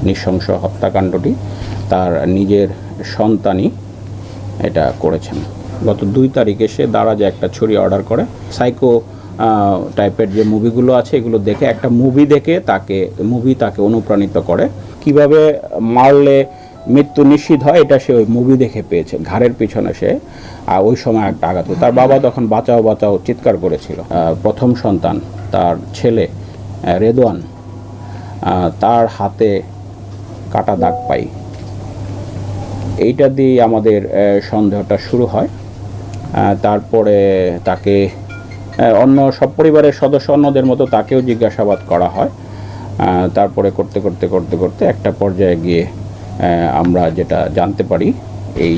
নৃশংস হত্যাকাণ্ডটি তার নিজের সন্তানই এটা করেছেন। গত 2 তারিখে সে দারাজে একটা ছুরি অর্ডার করে। সাইকো টাইপের যে মুভিগুলো আছে এগুলো দেখে একটা মুভি দেখে তাকে অনুপ্রাণিত করে। কিভাবে মারলে মৃত্যু নিশ্চিত হয় এটা সে ওই মুভি দেখে পেয়েছে। ঘাড়ের পিছনে সে ওই সময় একটা আঘাত। তার বাবা তখন বাঁচাও বাঁচাও চিৎকার করেছিল। প্রথম সন্তান তার ছেলে রেদওয়ান, তার হাতে কাটা দাগ পাই। এইটা দিয়ে আমাদের সন্দেহটা শুরু হয়। তারপরে তাকে অন্য সব পরিবারের সদস্য অন্যদের মতো তাকেও জিজ্ঞাসাবাদ করা হয়। তারপরে করতে করতে একটা পর্যায়ে গিয়ে আমরা যেটা জানতে পারি, এই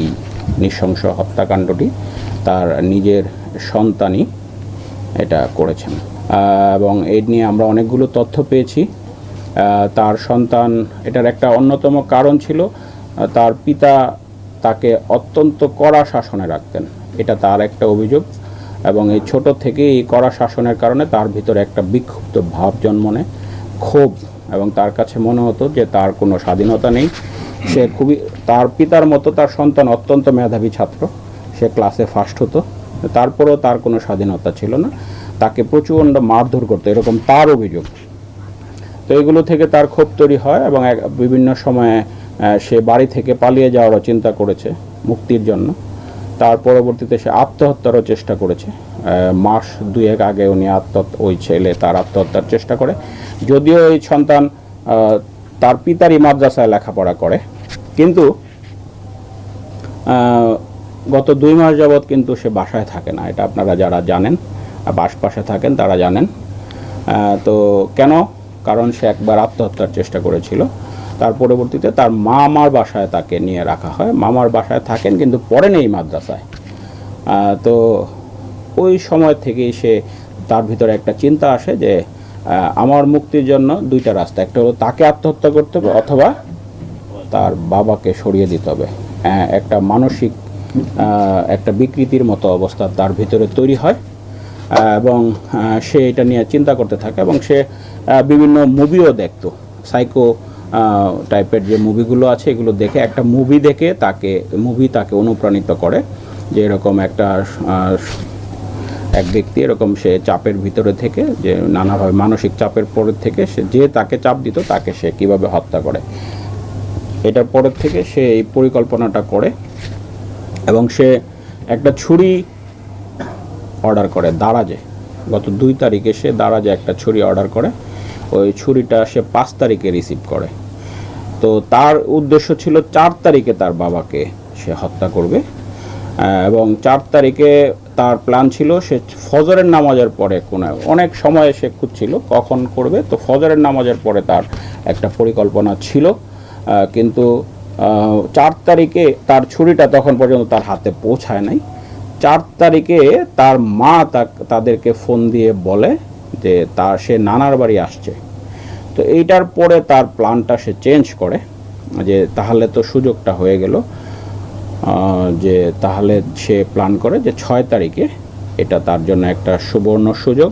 নৃশংস হত্যাকাণ্ডটি তার নিজের সন্তানই এটা করেছেন। এবং এই নিয়ে আমরা অনেকগুলো তথ্য পেয়েছি। তার সন্তান, এটার একটা অন্যতম কারণ ছিল তার পিতা তাকে অত্যন্ত কড়া শাসনে রাখতেন। এটা তার একটা অভিযোগ। এবং এই ছোট থেকে এই কড়া শাসনের কারণে তার ভিতরে একটা বিক্ষুব্ধ ভাব জন্ম নেয়, ক্ষোভ, এবং তার কাছে মনে হতো যে তার কোনো স্বাধীনতা নেই। সে তার পিতার মতো তার সন্তান অত্যন্ত মেধাবী ছাত্র, সে ক্লাসে ফার্স্ট হতো, তারপরেও তার কোনো স্বাধীনতা ছিল না। তাকে প্রচণ্ড মারধর করতো, এরকম তার অভিযোগ। তো এগুলো থেকে তার ক্ষোভ তৈরি হয় এবং বিভিন্ন সময়ে সে বাড়ি থেকে পালিয়ে যাওয়ারও চিন্তা করেছে মুক্তির জন্য। তার পরবর্তীতে সে আত্মহত্যারও চেষ্টা করেছে। মাস 2 আগে উনি ওই ছেলে তার আত্মহত্যার চেষ্টা করে। যদিও এই সন্তান তার পিতারই মাদ্রাসায় লেখাপড়া করে, কিন্তু গত 2 মাস যাবৎ কিন্তু সে বাসায় থাকে না। এটা আপনারা যারা জানেন, আশপাশে থাকেন তারা জানেন। তো কেন? কারণ সে একবার আত্মহত্যার চেষ্টা করেছিল। তার পরবর্তীতে তার মামার বাসায় তাকে নিয়ে রাখা হয়। মামার বাসায় থাকেন কিন্তু পড়েন এই মাদ্রাসায়। তো ওই সময় থেকেই তার ভিতরে একটা চিন্তা আসে যে আমার মুক্তির জন্য 2টা রাস্তা, একটা হলো তাকে আত্মহত্যা করতে হবে অথবা তার বাবাকে সরিয়ে দিতে হবে। একটা মানসিক একটা বিকৃতির মতো অবস্থা তার ভিতরে তৈরি হয় এবং সে এটা নিয়ে চিন্তা করতে থাকে এবং সে বিভিন্ন মুভিও দেখতো। সাইকো টাইপের যে মুভিগুলো আছে এগুলো দেখে একটা মুভি দেখে তাকে অনুপ্রাণিত করে যে এরকম এক ব্যক্তি এরকম সে চাপের ভিতরে থেকে, যে নানাভাবে মানসিক চাপের পরের থেকে যে তাকে চাপ দিত তাকে সে কিভাবে হত্যা করে, এটার পরের থেকে সে এই পরিকল্পনাটা করে এবং সে একটা ছুরি অর্ডার করে দারাজে। গত 2 তারিখে সে দারাজে একটা ছুরি অর্ডার করে। ওই ছুরিটা সে 5 তারিখে রিসিভ করে। তো তার উদ্দেশ্য ছিল 4 তারিখে তার বাবাকে সে হত্যা করবে এবং 4 তারিখে তার প্ল্যান ছিল সে ফজরের নামাজের পরে অনেক সময় সে খুঁজছিল কখন করবে। তো ফজরের নামাজের পরে তার একটা পরিকল্পনা ছিল, কিন্তু 4 তারিখে তার ছুরিটা তখন পর্যন্ত তার হাতে পৌঁছায় নাই। 4 তারিখে তার মা তাদেরকে ফোন দিয়ে বলে যে সে নানার বাড়ি আসছে। তো এইটার পরে তার প্ল্যানটা সে চেঞ্জ করে, যে তাহলে তো সুযোগটা হয়ে গেল, যে তাহলে সে প্ল্যান করে যে 6 তারিখে, এটা তার জন্য একটা সুবর্ণ সুযোগ,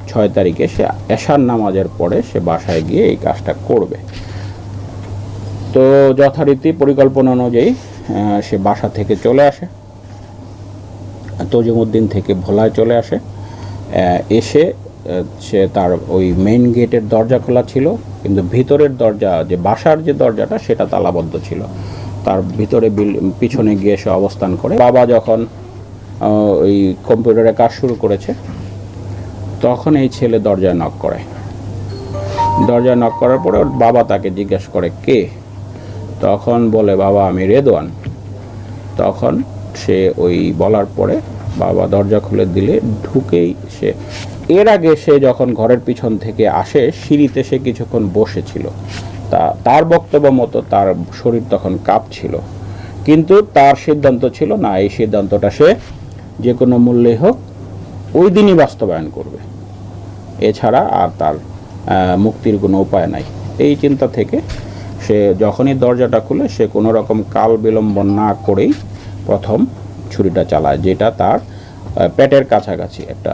6 তারিখে সে এশার নামাজের পরে সে বাসায় গিয়ে এই কাজটা করবে। তো যথারীতি পরিকল্পনা অনুযায়ী সে বাসা থেকে চলে আসে, তজিমউদ্দিন থেকে ভোলায় চলে আসে। এসে সে তার ওই মেইন গেটের দরজা খোলা ছিল, কিন্তু ভিতরের দরজা, যে বাসার যে দরজাটা সেটা তালাবদ্ধ ছিল। তার ভিতরে পিছনে গিয়ে সে অবস্থান করে। বাবা যখন ওই কম্পিউটারে কাজ শুরু করেছে তখন এই ছেলে দরজায় নক করে। দরজায় নক করার পরে ওর বাবা তাকে জিজ্ঞেস করে কে, তখন বলে বাবা আমি রেদওয়ান। তখন সে ওই বলার পরে বাবা দরজা খুলে দিলে ঢুকেই সে, এর আগে সে যখন ঘরের পিছন থেকে আসে সিঁড়িতে সে কিছুক্ষণ বসেছিল। তার বক্তব্য মতো তার শরীর তখন কাঁপছিল, কিন্তু তার সিদ্ধান্ত ছিল না, এই সিদ্ধান্তটা সে যে কোনো মূল্যে হোক ওই দিনই বাস্তবায়ন করবে, এছাড়া আর তার মুক্তির কোনো উপায় নাই। এই চিন্তা থেকে সে যখনই দরজাটা খুলে সে কোনো রকম কাল বিলম্ব না করেই প্রথম ছুরিটা চালায়, যেটা তার পেটের কাছাকাছি একটা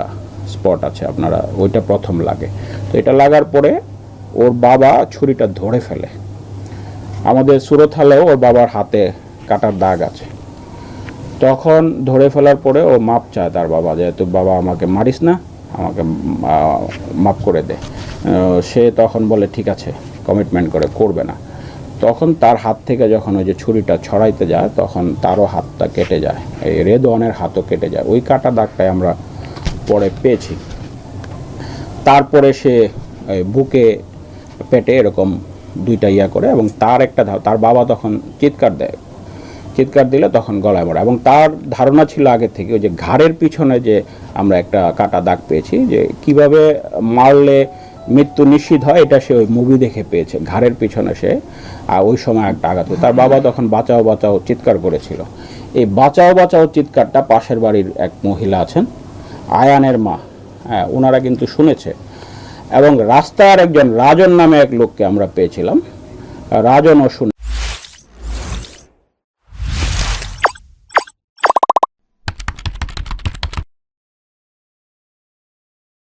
স্পট আছে, আপনারা ওইটা প্রথম লাগে। তো এটা লাগার পরে ওর বাবা ছুরিটা ধরে ফেলে। আমাদের সুরতহালেও ওর বাবার হাতে কাটার দাগ আছে। তখন ধরে ফেলার পরে ও মাপ চায় তার বাবা, যেহেতু বাবা আমাকে মারিস না, আমাকে মাপ করে দে। সে তখন বলে ঠিক আছে, কমিটমেন্ট করে করবে না। তখন তার হাত থেকে যখন ওই যে ছুরিটা ছড়াইতে যায় তখন তারও হাতটা কেটে যায়, এই রেদওয়ানের হাতও কেটে যায়। ওই কাটা দাগটাই আমরা পরে পেয়েছি। তারপরে সে বুকে পেটে এরকম দুইটা ইয়া করে, এবং তার বাবা তখন চিৎকার দিলে তখন গলায় মরে। এবং তার ধারণা ছিল আগে থেকে ওই যে ঘাড়ের পিছনে যে আমরা একটা কাটা দাগ পেয়েছি, যে কিভাবে মারলে মৃত্যু নিশ্চিত হয়, এটা সে ওই মুভি দেখে পেয়েছে। ঘাড়ের পিছনে সে ওই সময় একটা আঘাত, তার বাবা তখন বাঁচাও বাঁচাও চিৎকার করেছিল। এই বাঁচাও বাঁচাও চিৎকারটা পাশের বাড়ির এক মহিলা আছেন, আয়ানের মা, হ্যাঁ, ওনারা কিন্তু শুনেছে। এবং রাস্তার একজন রাজন নামে এক লোককে আমরা পেয়েছিলাম, রাজনও শুনে